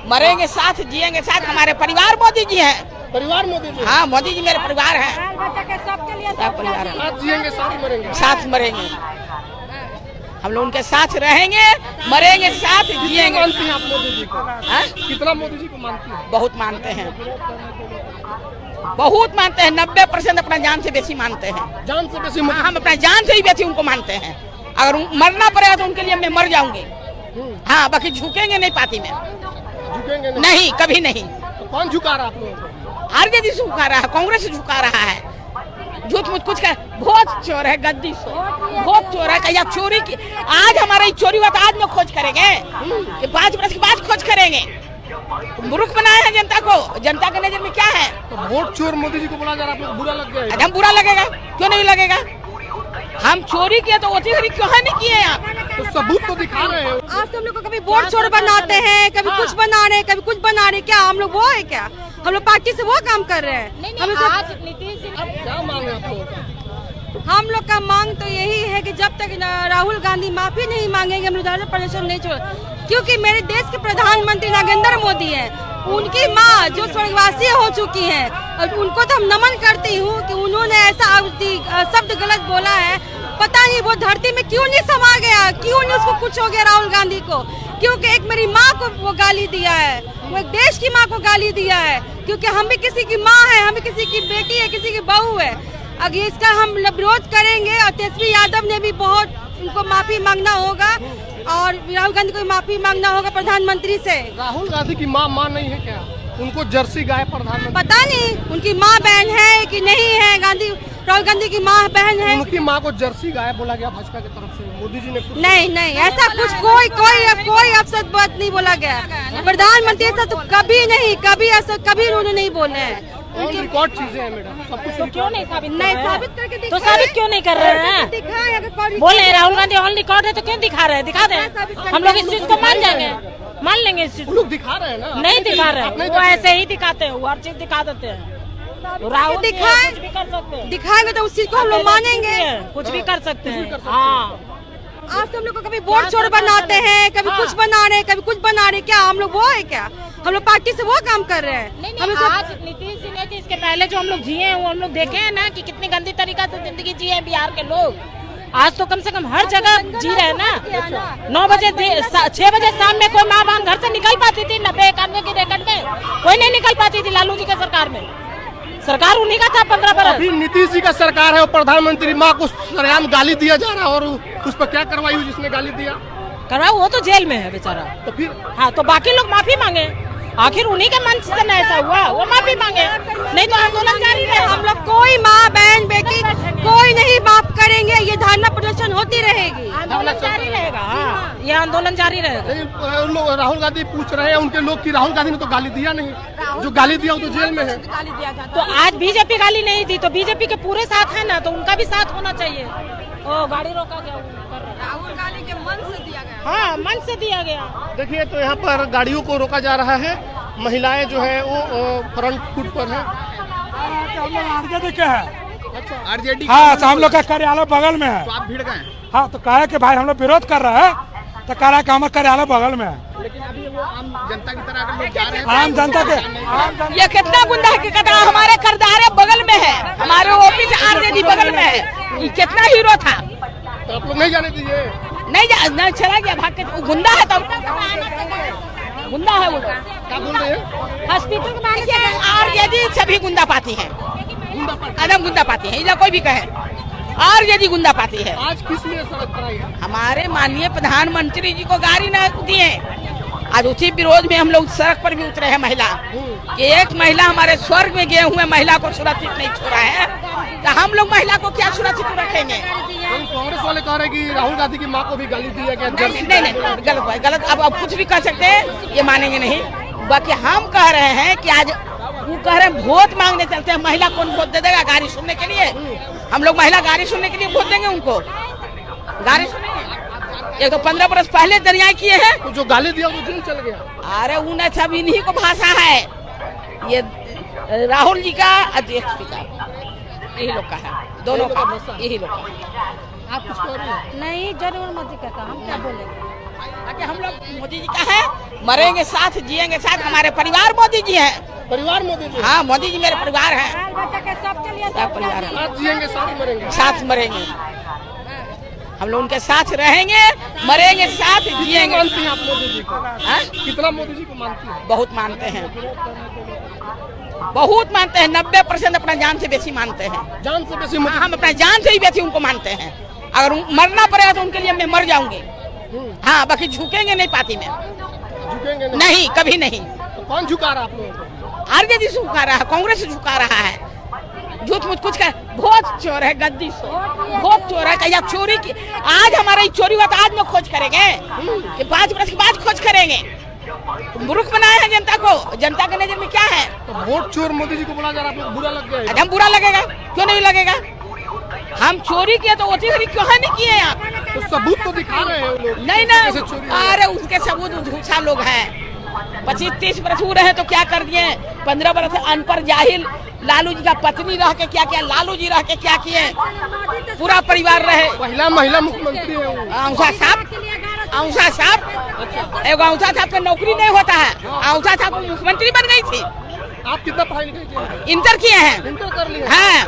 मरेंगे साथ, जिएंगे साथ। हमारे परिवार मोदी जी हैं। परिवार मोदी जी? हाँ, मोदी जी मेरे परिवार हैं। सब परिवार है। साथ जिएंगे साथ मरेंगे? साथ मरेंगे। हम लोग उनके साथ रहेंगे, मरेंगे साथ, जिएंगे। मानती हैं आप मोदी जी को? कितना मोदी जी को मानती हैं? बहुत मानते हैं, बहुत मानते हैं। 90% अपना जान से बेसी मानते हैं। जान से बेसी? हम अपना जान से ही बेसी उनको मानते हैं। अगर मरना पड़ेगा तो उनके लिए मैं मर जाऊंगी। हाँ, बाकी झुकेंगे नहीं पार्टी में। झुकेंगे नहीं, कभी नहीं। तो कौन झुका रहा है आप लोगों को? आरजेडी झुका रहा है, कांग्रेस झुका रहा है। झूठ मुझ कुछ कर, बहुत चोर है, गद्दी से बहुत चोर है। कहीं चोरी की, आज हमारा चोरी हुआ तो आज में खोज करेंगे कि 5 वर्ष के बाद खोज करेंगे। मूर्ख बनाया है जनता को। जनता के नजर में क्या है? तो वोट चोर मोदी जी को बोला जा रहा है, आप लोग बुरा लग गया? एकदम बुरा लगेगा, क्यों नहीं लगेगा? हम चोरी किए तो वोटिंग क्यों नहीं किए आप? तो सबूत तो दिखा रहे हैं। आज तुम लोग को कभी वोट चोर बनाते हैं, कभी कुछ बना रहे हैं, कभी कुछ बना रहे हैं। क्या हम लोग वो है क्या? हम लोग पार्टी से वो काम कर रहे हैं। हम क्या मांगे आप लोग? हम लोग का मांग तो यही है कि जब तक राहुल गांधी माफी नहीं मांगेंगे, हम लोग धरना प्रदर्शन नहीं छोड़। क्योंकि मेरे देश के प्रधानमंत्री नरेंद्र मोदी हैं, उनकी माँ जो स्वर्गवासी हो चुकी हैं, और उनको तो हम नमन करती हूँ कि उन्होंने ऐसा शब्द गलत बोला है। पता नहीं वो धरती में क्यों नहीं समा गया, क्यों नहीं उसको कुछ हो गया राहुल गांधी को। क्योंकि एक मेरी माँ को वो गाली दिया है, वो एक देश की माँ को गाली दिया है। क्योंकि हम भी किसी की माँ है, हम भी किसी की बेटी है, किसी की बहू है। अगर इसका हम विरोध करेंगे, और तेजस्वी यादव ने भी बहुत उनको माफी मांगना होगा, और राहुल गांधी को माफी मांगना होगा प्रधानमंत्री से। राहुल गांधी की माँ नहीं है क्या? उनको जर्सी गाय प्रधानमंत्री? पता नहीं उनकी माँ बहन है कि नहीं है। राहुल गांधी की माँ बहन है। उनकी माँ को जर्सी गाय बोला गया भाजपा की तरफ से। मोदी जी ने नहीं, ऐसा कुछ कोई अफसर बात नहीं बोला गया। प्रधानमंत्री ऐसा तो कभी नहीं, कभी उन्होंने नहीं बोले हैं। रिकॉर्ड चीजें हैं मैडम, सब कुछ। तो क्यों नहीं साबित करके तो साबित क्यों नहीं कर रहे हैं? बोल रहे राहुल गांधी ऑन रिकॉर्ड है तो क्यों दिखा रहे हैं? दिखा दें, हम लोग इस चीज को मान जाएंगे, मान लेंगे इस चीज। लोग दिखा रहे हैं ना? नहीं दिखा रहे, वो ऐसे ही दिखाते हैं, वो हर चीज दिखा देते हैं। राहुल दिखाए, कुछ भी कर सकते हैं, दिखाएंगे तो उस चीज को हम लोग मानेंगे। कुछ भी कर सकते हैं। हाँ, आज तुम लोग को कभी वोट चोर बनाते हैं, कभी कुछ बना रहे हैं, कभी कुछ बना रहे हैं। क्या हम लोग वो है क्या? हम लोग पार्टी से वो काम कर रहे हैं। हम आज नीतीश जी ने थी, इसके पहले जो हम लोग जिए हैं वो हम लोग देखे हैं ना कि कितनी गंदी तरीका से जिंदगी जिए हैं बिहार के लोग। आज तो कम से कम हर जगह जी रहे हैं ना। 9 बजे 6 बजे शाम में कोई माँ बहन घर से निकल पाती थी 90-91 की रेकॉर्ड में, कोई नहीं निकल पाती थी लालू जी की सरकार में। सरकार उन्हीं का था 15 बरस। अभी नीतीश जी का सरकार है, वो प्रधानमंत्री माँ को सरेआम गाली दिया जा रहा है, और उस पर क्या कार्रवाई हुई जिसने गाली दिया? करवा, वो तो जेल में है बेचारा। तो फिर हाँ, तो बाकी लोग माफी मांगे। आखिर उन्हीं के मन से ऐसा हुआ, वो माफी मांगे, नहीं तो आंदोलन जारी रहे। हम लोग कोई माँ बहन बेटी कोई नहीं माफ करेंगे। ये धरना प्रदर्शन होती रहेगी, आंदोलन जारी रहेगा। हाँ, ये आंदोलन जारी रहेगा। राहुल गांधी पूछ रहे हैं उनके लोग कि राहुल गांधी ने तो गाली दिया नहीं, जो गाली दिया वो तो जेल में है। तो आज बीजेपी गाली नहीं दी तो बीजेपी के पूरे साथ है ना, तो उनका भी साथ होना चाहिए। ओ, गाड़ी रोका क्या? राहुल गांधी के मन से दिया गया। हाँ, मन से दिया गया। देखिए, तो यहाँ पर गाड़ियों को रोका जा रहा है। महिलाएं जो है वो फ्रंट फुट पर है। आरजेडी क्या है? अच्छा, आरजेडी। हाँ, तो हम लोग का कार्यालय बगल में है। तो आप भिड़ गए? हाँ, तो कहे कि भाई हम लोग विरोध कर रहे हैं, तो कह रहा है कि हमारे कार्यालय बगल में है। लेकिन अभी वो आम जनता की तरह अगर लोग जा रहे हैं, आम जनता के ये कितना गुंडा है कि कतरा हमारे करदारे बगल में है, हमारे ऑफिस आरजेडी बगल में है। ये कितना हीरो था। तो आप लोग नहीं जाने दीजिए। नहीं चला गया भाग के। गुंडा है तो गुंडा है वो। क्या बोल रहे हैं? हॉस्पिटल आरजेडी सभी गुंडा पाती है, एकदम गुंडा पाती है। इधर कोई भी कहे आरजेडी गुंडा पाती है। आज किस लिए सड़क पर आई है? हमारे माननीय प्रधानमंत्री जी को गाड़ी न दिए, आज उसी विरोध में हम लोग सड़क पर भी उतरे हैं। महिला कि एक महिला हमारे स्वर्ग में गए हुए महिला को सुरक्षित नहीं छोड़ा है, तो हम लोग महिला को क्या सुरक्षित रखेंगे? कांग्रेस वाले कह रहे हैं कि राहुल गांधी की माँ को भी गाली दी है क्या? नहीं, गलत है, गलत। अब कुछ भी कर सकते हैं, ये मानेंगे नहीं। बाकी हम कह रहे हैं कि आज वो कह रहे हैं वोट मांगने चलते हैं। महिला कौन वोट दे देगा गाड़ी सुनने के लिए? हम लोग महिला गाड़ी सुनने के लिए वोट देंगे उनको? गाड़ी सुनेंगे? एक तो 15 बरस पहले दरिया किए हैं, तो जो गाली दिया वो जेल चल गया। अरे उन्हें सब इन्हीं को भाषा है, ये राहुल जी का अध्यक्ष का, यही लोग का है, दोनों का यही लोग का। आप कुछ कह रहे हैं? नहीं, जरूर मत कहता, हम क्या बोलेंगे। ताकि हम लोग मोदी जी का है, मरेंगे साथ, जिएंगे साथ। हमारे परिवार मोदी जी है। परिवार मोदी जी? हाँ, मोदी जी मेरे परिवार है। सब परिवार है, साथ जिएंगे साथ मरेंगे। साथ मरेंगे। हम लोग उनके साथ रहेंगे, मरेंगे साथ, जिएंगे। मानती हैं आप मोदी जी को? हाँ? कितना मोदी जी को मानती हैं? बहुत मानते हैं, बहुत मानते हैं। 90% अपना जान से बेसी मानते हैं। जान से बेसी हाँ, हम अपना जान से ही बेसी उनको मानते हैं। अगर मरना पड़ेगा तो उनके लिए मैं मर जाऊंगी। हाँ, बाकी झुकेंगे नहीं पार्टी में, झुकेंगे नहीं, कभी नहीं। तो कौन झुका रहा आप लोगों को? आरजेडी से झुका रहा है, कांग्रेस से झुका रहा है। झूठ मुझ कुछ कर, बहुत चोर है गद्दी से, बहुत चोर है। कहीं चोरी की, आज हमारा चोरी हुआ तो आज में खोज करेंगे कि 5 वर्ष के बाद खोज करेंगे। मूर्ख बनाए हैं जनता को। जनता के नजर में क्या है? तो वोट चोर मोदी जी को बोला जा रहा है, आप लोग बुरा लग गया है? हम बुरा लगेगा, क्यों नहीं लगेगा? हम चोरी किए तो वोटी खरीद क्यों नहीं किए आप? तो सबूत तो दिखा रहे हैं वो लोग। नहीं ना, कैसे चोरी हुई? अरे उसके सबूत झूठा लोग हैं। 25-30 वर्ष हुए रहे तो क्या कर दिए? 15 वर्ष अनपढ़ जाहिल लालू जी का पत्नी रह के क्या किया? लालू जी रह के क्या किए? पूरा परिवार रहे। पहला महिला मुख्यमंत्री है वो। औसा साहब, एगो औसा साहब का नौकरी नहीं होता है। औसा साहब मुख्यमंत्री बन गई थी। आप कितना पढ़ाई लिखाई किए? इंटर किए हैं। इंटर कर लिया? हाँ,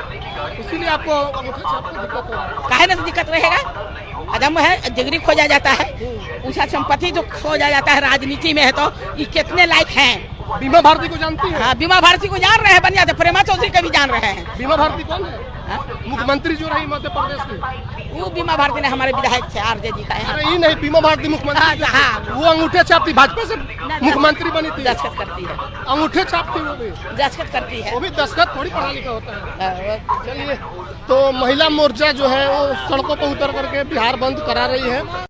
इसीलिए आपको अंगूठा छाप की दिक्कत हो रहा है। काहे ना दिक्कत रहेगा? अदम है, डिग्री खोजा जाता है, उसका संपत्ति जो खोजा जाता है राजनीति में है तो ये कितने लायक हैं? बीमा भारती को जानती है? हाँ, बीमा भारती को जान रहे हैं, बन जाते। प्रेमा चौधरी को भी जान रहे हैं। बीमा भारती कौन है? हाँ? मुख्यमंत्री जो रही मध्य प्रदेश की। वो बीमा भारती ने हमारे विधायक थे, आरजेडी का है। अरे ये नहीं, बीमा भारती मुख्यमंत्री। हाँ, हाँ। वो अंगूठे छापती, भाजपा से मुख्यमंत्री बनी थी। दस्तखत करती है, अंगूठे छापती वो भी। दस्तखत करती है। वो भी दस्तखत थोड़ी पढ़ा लिखा होता है। हाँ, चलिए, तो महिला मोर्चा जो है वो सड़कों पर उतर करके बिहार बंद करा रही है।